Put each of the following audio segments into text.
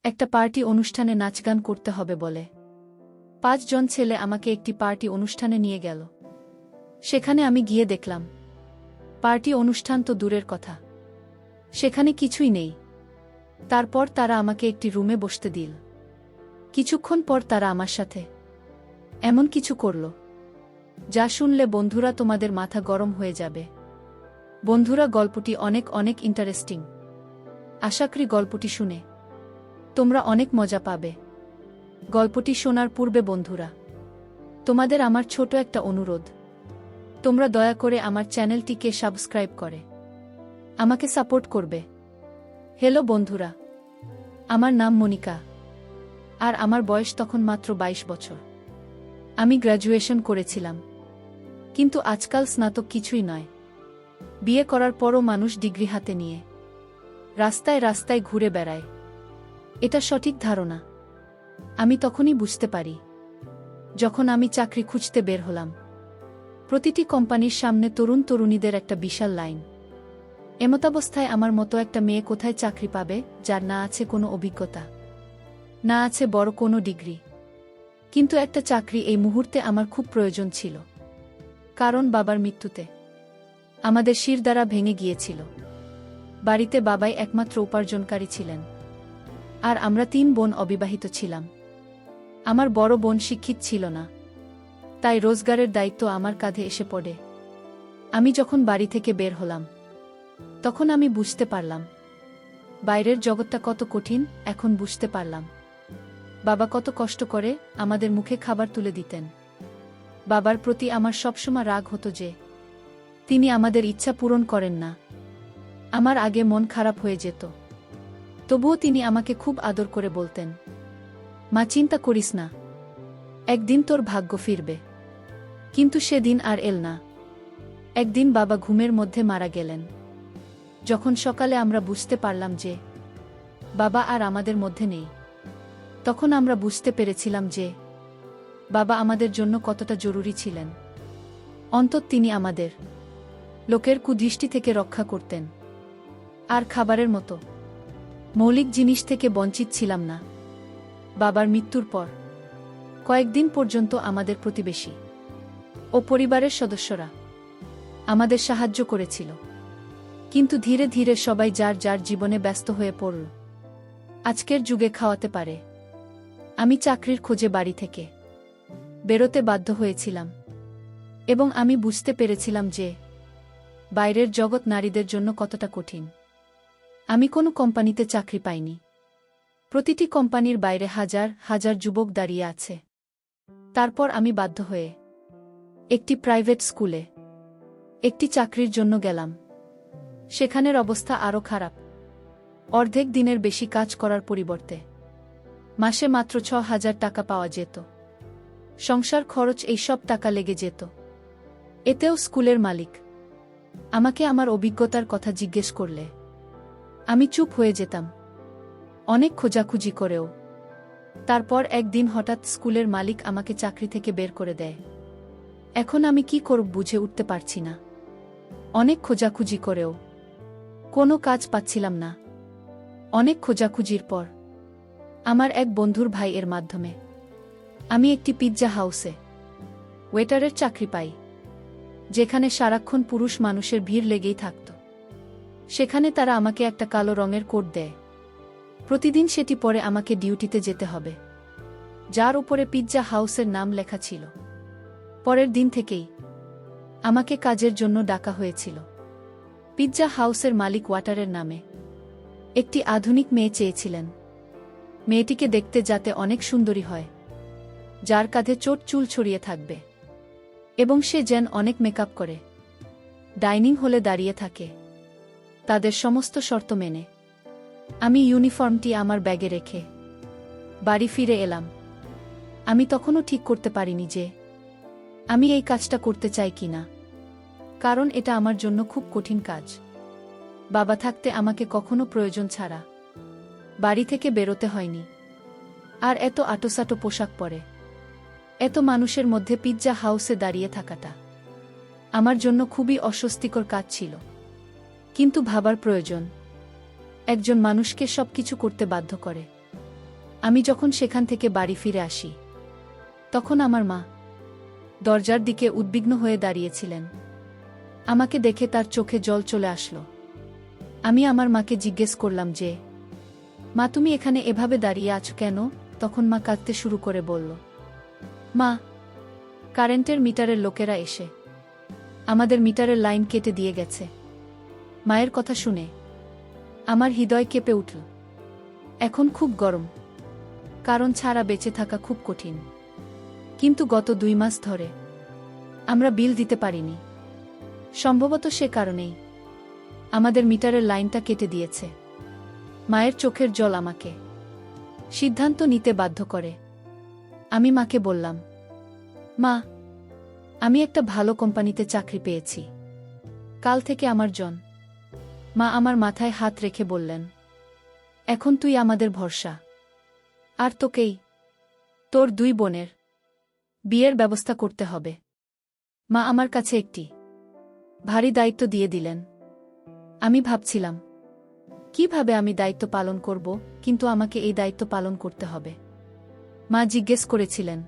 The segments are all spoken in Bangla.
একটা পার্টি অনুষ্ঠানে নাচগান করতে হবে বলে ৫ জন ছেলে আমাকে একটি পার্টি অনুষ্ঠানে নিয়ে গেল। সেখানে আমি গিয়ে দেখলাম পার্টি অনুষ্ঠান তো দূরের কথা, সেখানে কিছুই নেই। তারপর তারা আমাকে একটি রুমে বসতে দিল। কিছুক্ষণ পর তারা আমার সাথে এমন কিছু করল যা শুনলে বন্ধুরা তোমাদের মাথা গরম হয়ে যাবে। বন্ধুরা, গল্পটি অনেক অনেক ইন্টারেস্টিং। আশা করি গল্পটি শুনে তোমরা অনেক মজা পাবে। গল্পটি শোনার পূর্বে বন্ধুরা, তোমাদের আমার ছোট একটা অনুরোধ, তোমরা দয়া করে আমার চ্যানেলটিকে সাবস্ক্রাইব করে আমাকে সাপোর্ট করবে। হ্যালো বন্ধুরা, আমার নাম মনিকা, আর আমার বয়স তখন মাত্র ২২ বছর। আমি গ্র্যাজুয়েশন করেছিলাম, কিন্তু আজকাল স্নাতক কিছুই নয়। বিয়ে করার পরও মানুষ ডিগ্রি হাতে নিয়ে রাস্তায় রাস্তায় ঘুরে বেড়ায়। এটা সঠিক ধারণা আমি তখনই বুঝতে পারি যখন আমি চাকরি খুঁজতে বের হলাম। প্রতিটি কোম্পানির সামনে তরুণ তরুণীদের একটা বিশাল লাইন। এমতাবস্থায় আমার মতো একটা মেয়ে কোথায় চাকরি পাবে যার না আছে কোনো অভিজ্ঞতা, না আছে বড় কোনো ডিগ্রি? কিন্তু একটা চাকরি এই মুহূর্তে আমার খুব প্রয়োজন ছিল, কারণ বাবার মৃত্যুতে আমাদের শিরদাঁড়া ভেঙে গিয়েছিল। বাড়িতে বাবাই একমাত্র উপার্জনকারী ছিলেন, আর আমরা ৩ বোন অবিবাহিত ছিলাম। আমার বড় বোন শিক্ষিত ছিল না, তাই রোজগারের দায়িত্ব আমার কাঁধে এসে পড়ে। আমি যখন বাড়ি থেকে বের হলাম তখন আমি বুঝতে পারলাম বাইরের জগৎটা কত কঠিন। এখন বুঝতে পারলাম বাবা কত কষ্ট করে আমাদের মুখে খাবার তুলে দিতেন। বাবার প্রতি আমার সবসময় রাগ হতো যে তিনি আমাদের ইচ্ছা পূরণ করেন না। আমার আগে মন খারাপ হয়ে যেত, তবুও তিনি আমাকে খুব আদর করে বলতেন, মা, চিন্তা করিস না, একদিন তোর ভাগ্য ফিরবে। কিন্তু সেদিন আর এল না। একদিন বাবা ঘুমের মধ্যে মারা গেলেন। যখন সকালে আমরা বুঝতে পারলাম যে বাবা আর আমাদের মধ্যে নেই, তখন আমরা বুঝতে পেরেছিলাম যে বাবা আমাদের জন্য কতটা জরুরি ছিলেন। অন্তত তিনি আমাদের লোকের কুদৃষ্টি থেকে রক্ষা করতেন, আর খাবারের মতো মৌলিক জিনিস থেকে বঞ্চিত ছিলাম না। বাবার মৃত্যুর পর কয়েকদিন পর্যন্ত আমাদের প্রতিবেশী ও পরিবারের সদস্যরা আমাদের সাহায্য করেছিল, কিন্তু ধীরে ধীরে সবাই যার যার জীবনে ব্যস্ত হয়ে পড়ল। আজকের যুগে খাওয়াতে পারে আমি চাকরির খোঁজে বাড়ি থেকে বেরোতে বাধ্য হয়েছিলাম, এবং আমি বুঝতে পেরেছিলাম যে বাইরের জগৎ নারীদের জন্য কতটা কঠিন। আমি কোনো কোম্পানিতে চাকরি পাইনি। প্রতিটি কোম্পানির বাইরে হাজার হাজার যুবক দাঁড়িয়ে আছে। তারপর আমি বাধ্য হয়ে একটি প্রাইভেট স্কুলে একটি চাকরির জন্য গেলাম। সেখানের অবস্থা আরও খারাপ। অর্ধেক দিনের বেশি কাজ করার পরিবর্তে মাসে মাত্র ৬,০০০ টাকা পাওয়া যেত। সংসার খরচ এই সব টাকা লেগে যেত। এতেও স্কুলের মালিক আমাকে আমার অভিজ্ঞতার কথা জিজ্ঞেস করলে আমি চুপ হয়ে যেতাম, অনেক খোঁজাখুঁজি করেও। তারপর একদিন হঠাৎ স্কুলের মালিক আমাকে চাকরি থেকে বের করে দেয়। এখন আমি কি করব বুঝে উঠতে পারছি না। অনেক খোঁজাখুঁজি করেও কোনো কাজ পাচ্ছিলাম না। অনেক খোঁজাখুঁজির পর আমার এক বন্ধুর ভাইয়ের মাধ্যমে আমি একটি পিৎজা হাউসে ওয়েটারের চাকরি পাই, যেখানে সারাক্ষণ পুরুষ মানুষের ভিড় লেগেই থাকত। সেখানে তারা আমাকে একটা কালো রঙের কোট দেয়। প্রতিদিন সেটি পরে আমাকে ডিউটিতে যেতে হবে, যার উপরে পিৎজা হাউসের নাম লেখা ছিল। পরের দিন থেকেই আমাকে কাজের জন্য ডাকা হয়েছিল। পিৎজা হাউসের মালিক ওয়াটারের নামে একটি আধুনিক মেয়ে চেয়েছিলেন। মেয়েটিকে দেখতে যাতে অনেক সুন্দরী হয়, যার কাঁধে চোট চুল ছড়িয়ে থাকবে, এবং সে যেন অনেক মেকআপ করে ডাইনিং হলে দাঁড়িয়ে থাকে। তাদের সমস্ত শর্ত মেনে আমি ইউনিফর্মটি আমার ব্যাগে রেখে বাড়ি ফিরে এলাম। আমি তখনও ঠিক করতে পারিনি যে আমি এই কাজটা করতে চাই কিনা, কারণ এটা আমার জন্য খুব কঠিন কাজ। বাবা থাকতে আমাকে কখনো প্রয়োজন ছাড়া বাড়ি থেকে বেরোতে হয়নি। আর এত আটোসাটো পোশাক পরে এত মানুষের মধ্যে পিৎজা হাউসে দাঁড়িয়ে থাকাটা আমার জন্য খুবই অস্বস্তিকর কাজ ছিল। কিন্তু ভাবার প্রয়োজন একজন মানুষকে সবকিছু করতে বাধ্য করে। আমি যখন সেখান থেকে বাড়ি ফিরে আসি তখন আমার মা দরজার দিকে উদ্বিগ্ন হয়ে দাঁড়িয়েছিলেন। আমাকে দেখে তার চোখে জল চলে আসলো। আমি আমার মাকে জিজ্ঞেস করলাম যে, মা তুমি এখানে এভাবে দাঁড়িয়ে আছো কেন? তখন মা কাঁদতে শুরু করে বলল, মা, কারেন্টের মিটারের লোকেরা এসে আমাদের মিটারের লাইন কেটে দিয়ে গেছে। মায়ের কথা শুনে আমার হৃদয় কেঁপে উঠল। এখন খুব গরম, কারণ ছাড়া বেঁচে থাকা খুব কঠিন। কিন্তু গত 2 মাস ধরে আমরা বিল দিতে পারিনি। সম্ভবত সে কারণেই আমাদের মিটারের লাইনটা কেটে দিয়েছে। মায়ের চোখের জল আমাকে সিদ্ধান্ত নিতে বাধ্য করে। আমি মাকে বললাম, মা, আমি একটা ভালো কোম্পানিতে চাকরি পেয়েছি। কাল থেকে আমার জন। মা আমার মাথায় হাত রেখে বললেন, এখন তুই আমাদের ভরসা। আর তোকেই তোর 2 বোনের বিয়ের ব্যবস্থা করতে হবে। মা আমার কাছে একটি ভারী দায়িত্ব দিয়ে দিলেন। আমি ভাবছিলাম কিভাবে আমি দায়িত্ব পালন করব, কিন্তু আমাকে এই দায়িত্ব পালন করতে হবে। মা জিজ্ঞেস করেছিলেন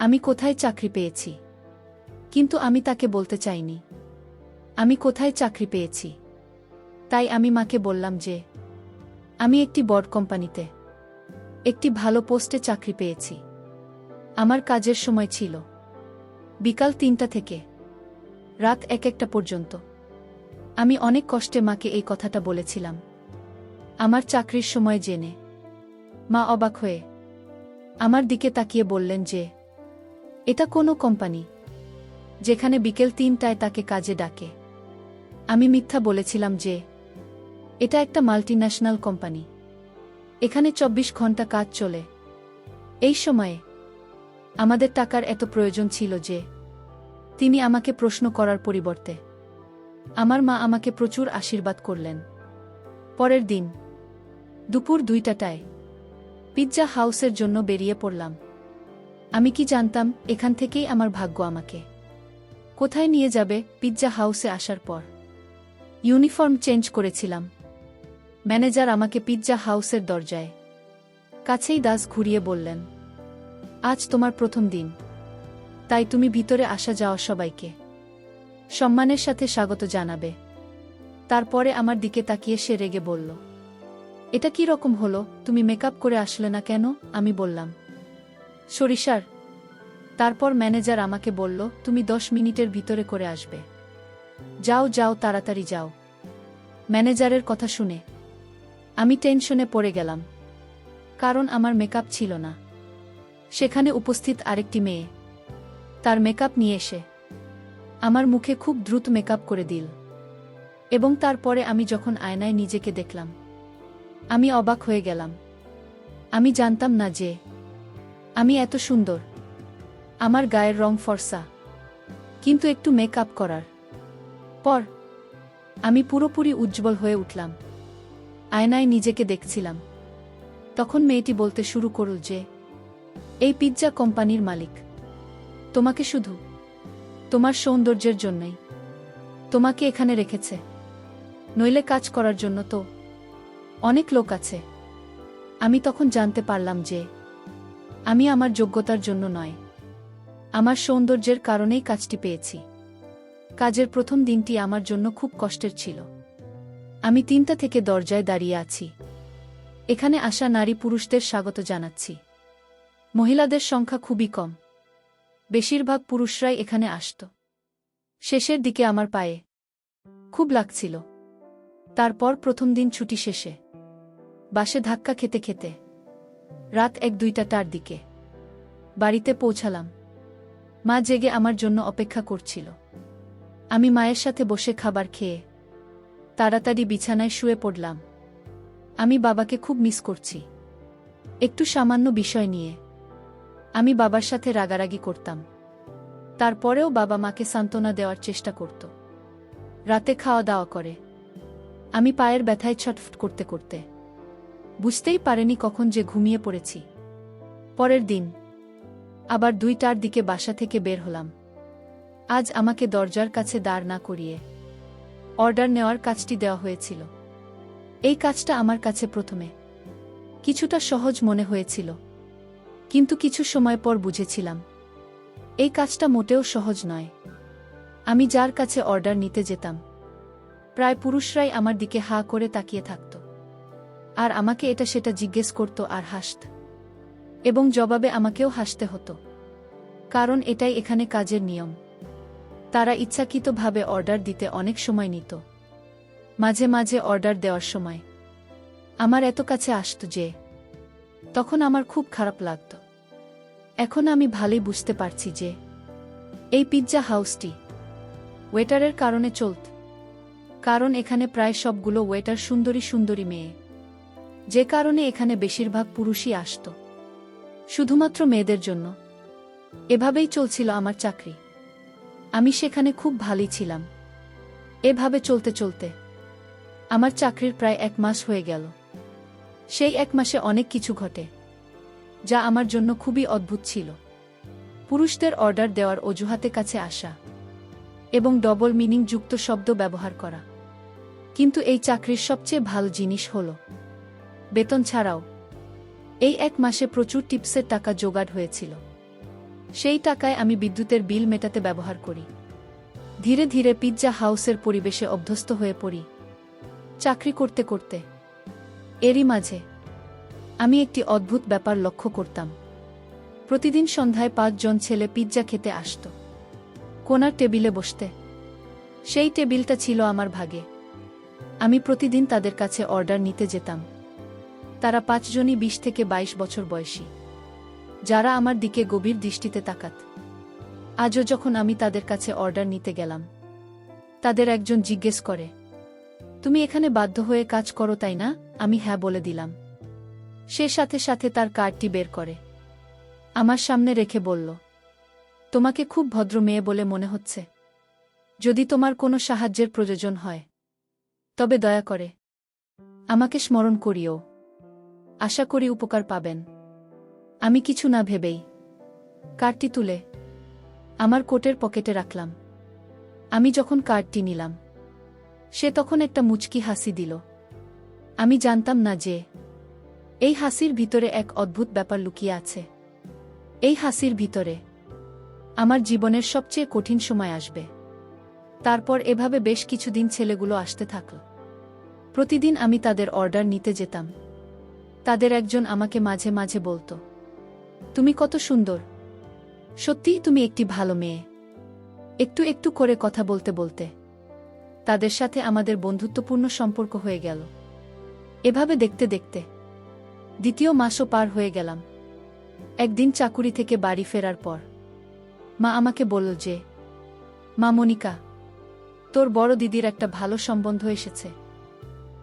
আমি কোথায় চাকরি পেয়েছি, কিন্তু আমি তাকে বলতে চাইনি আমি কোথায় চাকরি পেয়েছি। তাই আমি মাকে বললাম যে আমি একটি বড় কোম্পানিতে একটি ভালো পোস্টে চাকরি পেয়েছি। আমার কাজের সময় ছিল বিকাল 3টা থেকে রাত 1-1টা পর্যন্ত। আমি অনেক কষ্টে মাকে এই কথাটা বলেছিলাম। আমার চাকরির সময় জেনে মা অবাক হয়ে আমার দিকে তাকিয়ে বললেন যে এটা কোনো কোম্পানি যেখানে বিকেল 3টায় তাকে কাজে ডাকে। আমি মিথ্যা বলেছিলাম যে এটা একটা মাল্টিন্যাশনাল কোম্পানি, এখানে 24 ঘন্টা কাজ চলে। এই সময়ে আমাদের টাকার এত প্রয়োজন ছিল যে তিনি আমাকে প্রশ্ন করার পরিবর্তে আমার মা আমাকে প্রচুর আশীর্বাদ করলেন। পরের দিন দুপুর 2টায় পিৎজা হাউসের জন্য বেরিয়ে পড়লাম। আমি কি জানতাম এখান থেকেই আমার ভাগ্য আমাকে কোথায় নিয়ে যাবে। পিৎজা হাউসে আসার পর ইউনিফর্ম চেঞ্জ করেছিলাম। ম্যানেজার আমাকে পিৎজা হাউসের দরজায় কাছেই দাস ঘুরিয়ে বললেন, আজ তোমার প্রথম দিন, তাই তুমি ভিতরে আসা যাওয়া সবাইকে সম্মানের সাথে স্বাগত জানাবে। তারপরে আমার দিকে তাকিয়ে সে রেগে বলল, এটা কি রকম হলো? তুমি মেকআপ করে আসলে না কেন? আমি বললাম, সরিষার। তারপর ম্যানেজার আমাকে বলল, তুমি 10 মিনিটের ভিতরে করে আসবে। যাও যাও, তাড়াতাড়ি যাও। ম্যানেজারের কথা শুনে আমি টেনশনে পড়ে গেলাম, কারণ আমার মেকআপ ছিল না। সেখানে উপস্থিত আরেকটি মেয়ে তার মেকআপ নিয়ে এসে আমার মুখে খুব দ্রুত মেকআপ করে দিল। এবং তারপরে আমি যখন আয়নায় নিজেকে দেখলাম, আমি অবাক হয়ে গেলাম। আমি জানতাম না যে আমি এত সুন্দর। আমার গায়ের রং ফর্সা, কিন্তু একটু মেকআপ করার পর আমি পুরোপুরি উজ্জ্বল হয়ে উঠলাম। আয়নায় নিজেকে দেখছিলাম। তখন মেয়েটি বলতে শুরু করল যে এই পিৎজা কোম্পানির মালিক তোমাকে শুধু তোমার সৌন্দর্যের জন্যই তোমাকে এখানে রেখেছে, নইলে কাজ করার জন্য তো অনেক লোক আছে। আমি তখন জানতে পারলাম যে আমি আমার যোগ্যতার জন্য নয়, আমার সৌন্দর্যের কারণেই কাজটি পেয়েছি। কাজের প্রথম দিনটি আমার জন্য খুব কষ্টের ছিল। আমি 3টা থেকে দরজায় দাঁড়িয়ে আছি। এখানে আসা নারী পুরুষদের স্বাগত জানাচ্ছি। মহিলাদের সংখ্যা খুবই কম, বেশিরভাগ পুরুষরাই এখানে আসত। শেষের দিকে আমার পায়ে খুব লাগছিল। তারপর প্রথম দিন ছুটি শেষে বাসে ধাক্কা খেতে খেতে রাত 1-2টার দিকে বাড়িতে পৌঁছালাম। মা জেগে আমার জন্য অপেক্ষা করছিল। আমি মায়ের সাথে বসে খাবার খেয়ে তাড়াতাড়ি বিছানায় শুয়ে পড়লাম। আমি বাবাকে খুব মিস করছি। একটু সামান্য বিষয় নিয়ে আমি বাবার সাথে রাগারাগি করতাম। তারপরেও বাবা মাকে সান্ত্বনা দেওয়ার চেষ্টা করত। রাতে খাওয়া দাওয়া করে আমি পায়ের ব্যথায় ছটফট করতে করতে বুঝতেই পারিনি কখন যে ঘুমিয়ে পড়েছি। পরের দিন আবার 2টার দিকে বাসা থেকে বের হলাম। আজ আমাকে দরজার কাছে দাঁড় না করিয়ে অর্ডার নেওয়ার কাজটি দেওয়া হয়েছিল। এই কাজটা আমার কাছে প্রথমে কিছুটা সহজ মনে হয়েছিল, কিন্তু কিছু সময় পর বুঝেছিলাম এই কাজটা মোটেও সহজ নয়। আমি যার কাছে অর্ডার নিতে যেতাম, প্রায় পুরুষরাই আমার দিকে হা করে তাকিয়ে থাকত, আর আমাকে এটা সেটা জিজ্ঞেস করত আর হাসত, এবং জবাবে আমাকেও হাসতে হতো, কারণ এটাই এখানে কাজের নিয়ম। তারা ইচ্ছাকৃতভাবে অর্ডার দিতে অনেক সময় নিত। মাঝে মাঝে অর্ডার দেওয়ার সময় আমার এত কাছে আসত যে তখন আমার খুব খারাপ লাগত। এখন আমি ভালোই বুঝতে পারছি যে এই পিৎজা হাউসটি ওয়েটারের কারণে চলত, কারণ এখানে প্রায় সবগুলো ওয়েটার সুন্দরী সুন্দরী মেয়ে, যে কারণে এখানে বেশিরভাগ পুরুষই আসত শুধুমাত্র মেয়েদের জন্য। এভাবেই চলছিল আমার চাকরি। আমি সেখানে খুব ভালোই ছিলাম। এভাবে চলতে চলতে আমার চাকরির প্রায় 1 মাস হয়ে গেল। সেই 1 মাসে অনেক কিছু ঘটে, যা আমার জন্য খুবই অদ্ভুত ছিল। পুরুষদের অর্ডার দেওয়ার অজুহাতে কাছে আসা এবং ডবল মিনিং যুক্ত শব্দ ব্যবহার করা। কিন্তু এই চাকরির সবচেয়ে ভালো জিনিস হল বেতন ছাড়াও এই 1 মাসে প্রচুর টিপসের টাকা জোগাড় হয়েছিল। সেই টাকায় আমি বিদ্যুতের বিল মেটাতে ব্যবহার করি। ধীরে ধীরে পিৎজা হাউসের পরিবেশে অভ্যস্ত হয়ে পড়ি চাকরি করতে করতে। এরই মাঝে আমি একটি অদ্ভুত ব্যাপার লক্ষ্য করতাম। প্রতিদিন সন্ধ্যায় 5 জন ছেলে পিৎজা খেতে আসত কোনার টেবিলে বসতে। সেই টেবিলটা ছিল আমার ভাগে। আমি প্রতিদিন তাদের কাছে অর্ডার নিতে যেতাম। তারা 5 জনই 20 থেকে 22 বছর বয়সী, যারা আমার দিকে গভীর দৃষ্টিতে তাকাত। আজও যখন আমি তাদের কাছে অর্ডার নিতে গেলাম, তাদের একজন জিজ্ঞেস করে, তুমি এখানে বাধ্য হয়ে কাজ করো তাই না? আমি হ্যাঁ বলে দিলাম। সে সাথে সাথে তার কার্ডটি বের করে আমার সামনে রেখে বলল, তোমাকে খুব ভদ্র মেয়ে বলে মনে হচ্ছে। যদি তোমার কোনো সাহায্যের প্রয়োজন হয় তবে দয়া করে আমাকে স্মরণ করিও। আশা করি উপকার পাবেন। আমি কিছু না ভেবেই কার্ডটি তুলে আমার কোটের পকেটে রাখলাম। আমি যখন কার্ডটি নিলাম, সে তখন একটা মুচকি হাসি দিল। আমি জানতাম না যে এই হাসির ভিতরে এক অদ্ভুত ব্যাপার লুকিয়ে আছে। এই হাসির ভিতরে আমার জীবনের সবচেয়ে কঠিন সময় আসবে। তারপর এভাবে বেশ কিছুদিন ছেলেগুলো আসতে থাকল। প্রতিদিন আমি তাদের অর্ডার নিতে যেতাম। তাদের একজন আমাকে মাঝে মাঝে বলতো, তুমি কত সুন্দর, সত্যিই তুমি একটি ভালো মেয়ে। একটু একটু করে কথা বলতে বলতে তাদের সাথে আমাদের বন্ধুত্বপূর্ণ সম্পর্ক হয়ে গেল। এভাবে দেখতে দেখতে 2য় মাসও পার হয়ে গেলাম। একদিন চাকুরি থেকে বাড়ি ফেরার পর মা আমাকে বলল যে, মা মনিকা, তোর বড় দিদির একটা ভালো সম্বন্ধ এসেছে।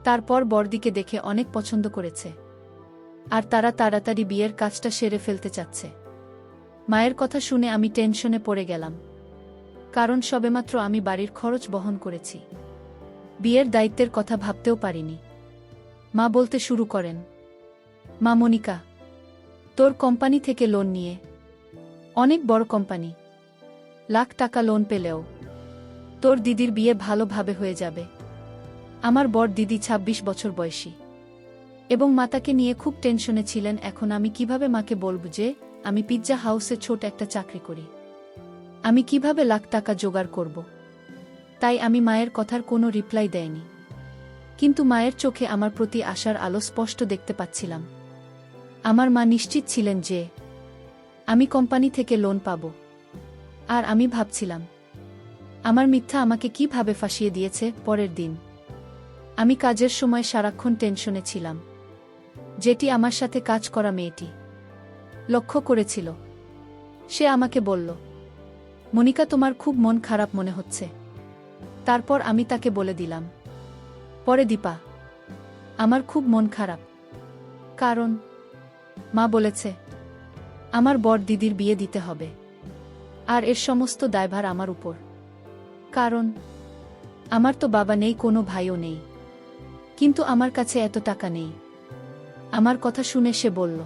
তারপর বড়দিকে দেখে অনেক পছন্দ করেছে, আর তারা তাড়াতাড়ি বিয়ের কাজটা সেরে ফেলতে চাচ্ছে। মায়ের কথা শুনে আমি টেনশনে পড়ে গেলাম, কারণ সবেমাত্র আমি বাড়ির খরচ বহন করেছি। বিয়ের দায়িত্বের কথা ভাবতেও পারিনি। মা বলতে শুরু করেন, মা মনিকা, তোর কোম্পানি থেকে লোন নিয়ে, অনেক বড় কোম্পানি, লাখ টাকা লোন পেলেও তোর দিদির বিয়ে ভালোভাবে হয়ে যাবে। আমার বড় দিদি 26 বছর বয়সী এবং মাতাকে নিয়ে খুব টেনশনে ছিলেন। এখন আমি কিভাবে মাকে বলবো যে আমি পিৎজা হাউসে ছোট একটা চাকরি করি? আমি কিভাবে লাখ টাকা জোগাড় করব? তাই আমি মায়ের কথার কোনো রিপ্লাই দেয়নি। কিন্তু মায়ের চোখে আমার প্রতি আশার আলো স্পষ্ট দেখতে পাচ্ছিলাম। আমার মা নিশ্চিত ছিলেন যে আমি কোম্পানি থেকে লোন পাব। আর আমি ভাবছিলাম, আমার মিথ্যা আমাকে কিভাবে ফাঁসিয়ে দিয়েছে। পরের দিন আমি কাজের সময় সারাক্ষণ টেনশনে ছিলাম, যেটি আমার সাথে কাজ করা মেয়েটি লক্ষ্য করেছিল। সে আমাকে বলল, মনিকা, তোমার খুব মন খারাপ মনে হচ্ছে। তারপর আমি তাকে বলে দিলাম, পরে দীপা, আমার খুব মন খারাপ, কারণ মা বলেছে আমার বড় দিদির বিয়ে দিতে হবে, আর এর সমস্ত দায়ভার আমার উপর। কারণ আমার তো বাবা নেই, কোনো ভাইও নেই, কিন্তু আমার কাছে এত টাকা নেই। আমার কথা শুনে সে বলল,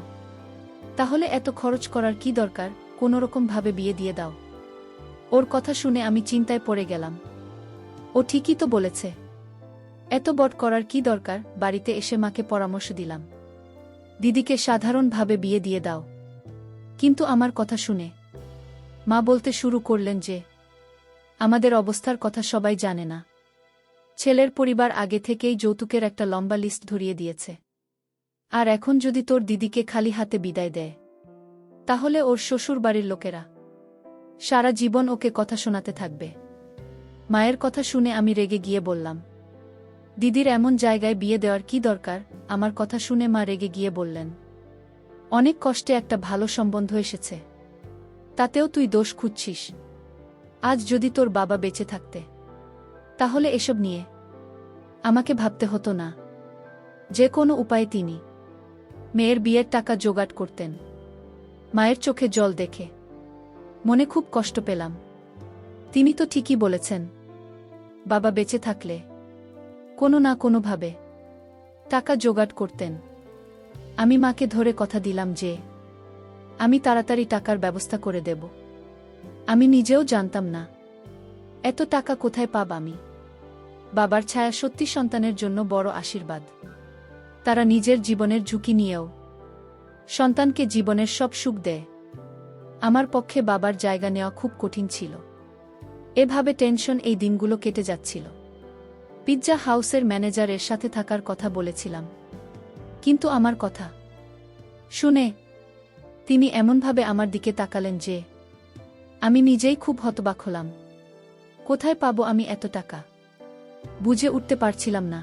তাহলে এত খরচ করার কি দরকার? কোনোরকমভাবে বিয়ে দিয়ে দাও। ওর কথা শুনে আমি চিন্তায় পড়ে গেলাম। ও ঠিকই তো বলেছে, এত বড় করার কি দরকার? বাড়িতে এসে মাকে পরামর্শ দিলাম। দিদিকে সাধারণভাবে বিয়ে দিয়ে দাও। কিন্তু আমার কথা শুনে মা বলতে শুরু করলেন যে আমাদের অবস্থার কথা সবাই জানে না। ছেলের পরিবার আগে থেকেই যৌতুকের একটা লম্বা লিস্ট ধরিয়ে দিয়েছে। আর এখন যদি তোর দিদিকে খালি হাতে বিদায় দেয়, তাহলে ওর শ্বশুর বাড়ির লোকেরা সারা জীবন ওকে কথা শোনাতে থাকবে। মায়ের কথা শুনে আমি রেগে গিয়ে বললাম, দিদির এমন জায়গায় বিয়ে দেওয়ার কি দরকার? আমার কথা শুনে মা রেগে গিয়ে বললেন, অনেক কষ্টে একটা ভালো সম্বন্ধ এসেছে, তাতেও তুই দোষ খুঁজছিস। আজ যদি তোর বাবা বেঁচে থাকতে, তাহলে এসব নিয়ে আমাকে ভাবতে হতো না। যে কোনো উপায়ে তিনি মেয়ের বিয়ের টাকা জোগাড় করতেন। মায়ের চোখে জল দেখে মনে খুব কষ্ট পেলাম। তিনি তো ঠিকই বলেছেন, বাবা বেঁচে থাকলে কোনো না কোনোভাবে টাকা জোগাড় করতেন। আমি মাকে ধরে কথা দিলাম যে আমি তাড়াতাড়ি টাকার ব্যবস্থা করে দেব। আমি নিজেও জানতাম না এত টাকা কোথায় পাব আমি। বাবার ছায়া সত্যি সন্তানের জন্য বড় আশীর্বাদ। তারা নিজের জীবনের ঝুঁকি নিয়েও সন্তানকে জীবনের সব সুখ দেয়। আমার পক্ষে বাবার জায়গা নেওয়া খুব কঠিন ছিল। এভাবে টেনশন এই দিনগুলো কেটে যাচ্ছিল। পিৎজা হাউসের ম্যানেজারের সাথে থাকার কথা বলেছিলাম, কিন্তু আমার কথা শুনে তিনি এমনভাবে আমার দিকে তাকালেন যে আমি নিজেই খুব হতবাক হলাম। কোথায় পাবো আমি এত টাকা? বুঝে উঠতে পারছিলাম না।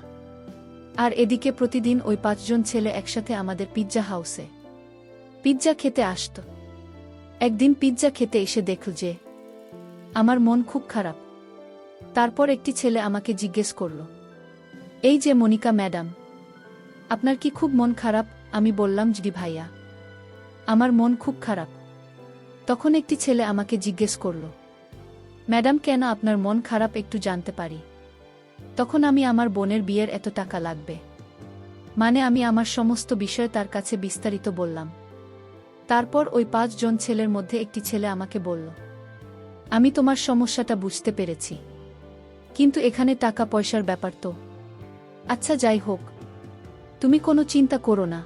আর এদিকে প্রতিদিন ওই 5 জন ছেলে একসাথে আমাদের পিৎজা হাউসে পিৎজা খেতে আসত। একদিন পিৎজা খেতে এসে দেখল যে আমার মন খুব খারাপ। তারপর একটি ছেলে আমাকে জিজ্ঞেস করল, এই যে মনিকা ম্যাডাম, আপনার কি খুব মন খারাপ? আমি বললাম, জি ভাইয়া, আমার মন খুব খারাপ। তখন একটি ছেলে আমাকে জিজ্ঞেস করল, ম্যাডাম কেন আপনার মন খারাপ একটু জানতে পারি? তখন আমি আমার বোনের বিয়ের এত টাকা লাগবে, মানে আমি আমার সমস্ত বিষয় তার কাছে বিস্তারিত বললাম। তারপর ওই 5 জন ছেলের মধ্যে একটি ছেলে আমাকে বলল, আমি তোমার সমস্যাটা বুঝতে পেরেছি, কিন্তু এখানে টাকা পয়সার ব্যাপার তো। আচ্ছা যাই হোক, তুমি কোনো চিন্তা করো না,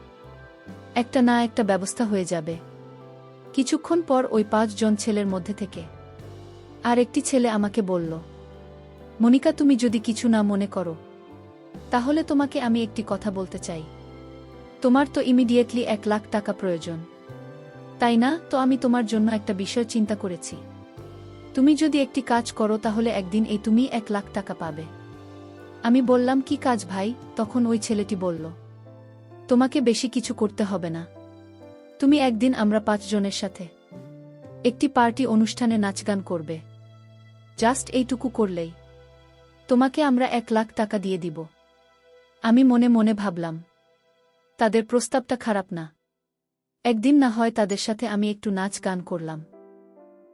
একটা না একটা ব্যবস্থা হয়ে যাবে। কিছুক্ষণ পর ওই 5 জন ছেলের মধ্যে থেকে আর একটি ছেলে আমাকে বলল, মনিকা তুমি যদি কিছু না মনে করো, তাহলে তোমাকে আমি একটি কথা বলতে চাই। তোমার তো ইমিডিয়েটলি 1 লাখ টাকা প্রয়োজন, তাই না? তো আমি তোমার জন্য একটা বিষয় চিন্তা করেছি। তুমি যদি একটি কাজ করো, তাহলে একদিন এই তুমি 1 লাখ টাকা পাবে। আমি বললাম, কি কাজ ভাই? তখন ওই ছেলেটি বলল, তোমাকে বেশি কিছু করতে হবে না। তুমি একদিন আমরা 5 জনের সাথে একটি পার্টি অনুষ্ঠানে নাচগান করবে। জাস্ট এইটুকু করলেই তোমাকে আমরা 1 লাখ টাকা দিয়ে দিব। আমি মনে মনে ভাবলাম, তাদের প্রস্তাবটা খারাপ না। একদিন না হয় তাদের সাথে আমি একটু নাচ গান করলাম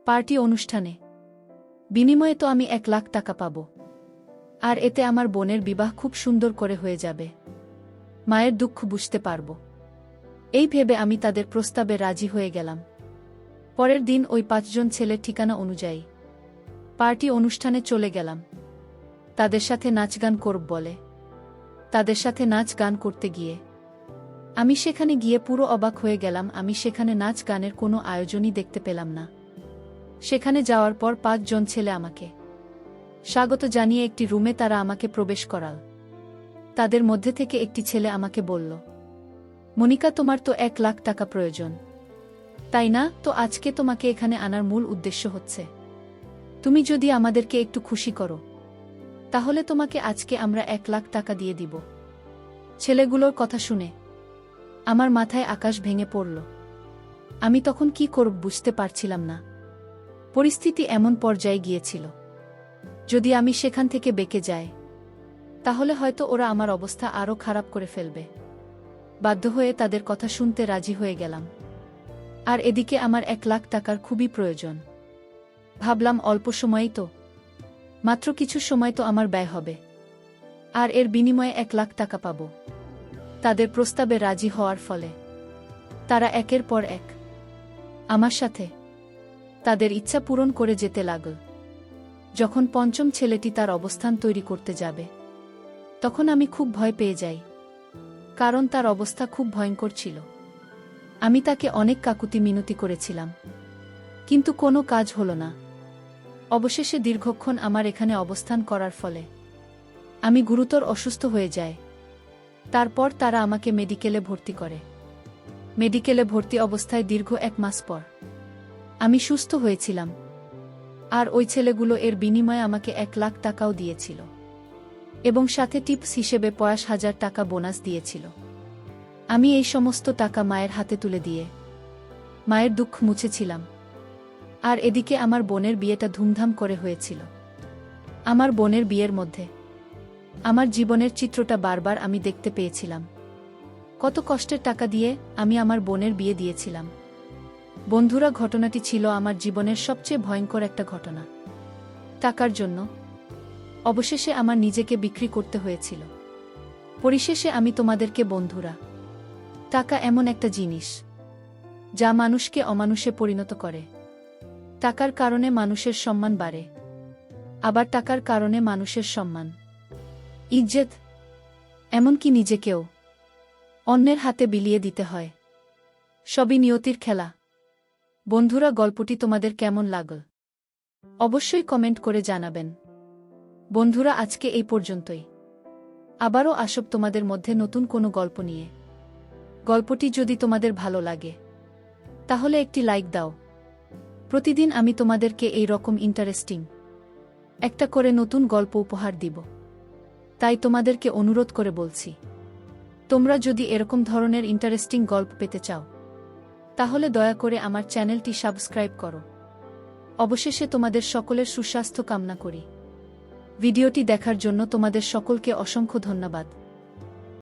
পার্টি অনুষ্ঠানে, বিনিময়ে তো আমি 1 লাখ টাকা পাব। আর এতে আমার বোনের বিবাহ খুব সুন্দর করে হয়ে যাবে, মায়ের দুঃখ বুঝতে পারব। এই ভেবে আমি তাদের প্রস্তাবে রাজি হয়ে গেলাম। পরের দিন ওই 5 জন ছেলের ঠিকানা অনুযায়ী পার্টি অনুষ্ঠানে চলে গেলাম। তাদের সাথে নাচগান করব বলে তাদের সাথে নাচ গান করতে গিয়ে আমি সেখানে গিয়ে পুরো অবাক হয়ে গেলাম। আমি সেখানে নাচ গানের কোনো আয়োজনই দেখতে পেলাম না। সেখানে যাওয়ার পর 5 জন ছেলে আমাকে স্বাগত জানিয়ে একটি রুমে তারা আমাকে প্রবেশ করাল। তাদের মধ্যে থেকে একটি ছেলে আমাকে বলল, মনিকা তোমার তো 1 লাখ টাকা প্রয়োজন, তাই না? তো আজকে তোমাকে এখানে আনার মূল উদ্দেশ্য হচ্ছে, তুমি যদি আমাদেরকে একটু খুশি করো, তাহলে তোমাকে আজকে আমরা 1 লাখ টাকা দিয়ে দিব। ছেলেগুলোর কথা শুনে আমার মাথায় আকাশ ভেঙে পড়ল। আমি তখন কি করব বুঝতে পারছিলাম না। পরিস্থিতি এমন পর্যায়ে গিয়েছিল, যদি আমি সেখান থেকে বেঁকে যাই, তাহলে হয়তো ওরা আমার অবস্থা আরও খারাপ করে ফেলবে। বাধ্য হয়ে তাদের কথা শুনতে রাজি হয়ে গেলাম। আর এদিকে আমার 1 লাখ টাকার খুবই প্রয়োজন। ভাবলাম, অল্প সময়ই তো, মাত্র কিছু সময় তো আমার ব্যয় হবে, আর এর বিনিময়ে 1 লাখ টাকা পাব। তাদের প্রস্তাবে রাজি হওয়ার ফলে তারা একের পর এক আমার সাথে তাদের ইচ্ছা পূরণ করে যেতে লাগল। যখন 5ম ছেলেটি তার অবস্থান তৈরি করতে যাবে, তখন আমি খুব ভয় পেয়ে যাই। কারণ তার অবস্থা খুব ভয়ঙ্কর ছিল। আমি তাকে অনেক কাকুতি মিনতি করেছিলাম, কিন্তু কোনো কাজ হলো না। অবশেষে দীর্ঘক্ষণ আমার এখানে অবস্থান করার ফলে আমি গুরুতর অসুস্থ হয়ে যাই। তারপর তারা আমাকে মেডিকেলে ভর্তি করে। মেডিকেলে ভর্তি অবস্থায় দীর্ঘ 1 মাস পর আমি সুস্থ হয়েছিলাম। আর ওই ছেলেগুলো এর বিনিময়ে আমাকে 1 লাখ টাকাও দিয়েছিল এবং সাথে টিপস হিসেবে 50,000 টাকা বোনাস দিয়েছিল। আমি এই সমস্ত টাকা মায়ের হাতে তুলে দিয়ে মায়ের দুঃখ মুছেছিলাম। আর এদিকে আমার বোনের বিয়েটা ধুমধাম করে হয়েছিল। আমার বোনের বিয়ের মধ্যে আমার জীবনের চিত্রটা বারবার আমি দেখতে পেয়েছিলাম। কত কষ্টের টাকা দিয়ে আমি আমার বোনের বিয়ে দিয়েছিলাম। বন্ধুরা, ঘটনাটি ছিল আমার জীবনের সবচেয়ে ভয়ঙ্কর একটা ঘটনা। টাকার জন্য অবশেষে আমার নিজেকে বিক্রি করতে হয়েছিল। পরিশেষে আমি তোমাদেরকে বন্ধুরা, টাকা এমন একটা জিনিস যা মানুষকে অমানুষে পরিণত করে। টাকার কারণে মানুষের সম্মান বাড়ে, আবার টাকার কারণে মানুষের সম্মান, ইজ্জত, এমনকি নিজেকেও অন্যের হাতে বিলিয়ে দিতে হয়। সবই নিয়তির খেলা। বন্ধুরা, গল্পটি তোমাদের কেমন লাগল অবশ্যই কমেন্ট করে জানাবেন। বন্ধুরা, আজকে এই পর্যন্তই। আবারও আসব তোমাদের মধ্যে নতুন কোনো গল্প নিয়ে। গল্পটি যদি তোমাদের ভালো লাগে তাহলে একটি লাইক দাও। প্রতিদিন আমি তোমাদেরকে এই রকম ইন্টারেস্টিং একটা করে নতুন গল্প উপহার দিব। তাই তোমাদেরকে অনুরোধ করে বলছি, তোমরা যদি এরকম ধরনের ইন্টারেস্টিং গল্প পেতে চাও তাহলে দয়া করে আমার চ্যানেলটি সাবস্ক্রাইব করো। অবশেষে তোমাদের সকলের সুস্বাস্থ্য কামনা করি। ভিডিওটি দেখার জন্য তোমাদের সকলকে অসংখ্য ধন্যবাদ।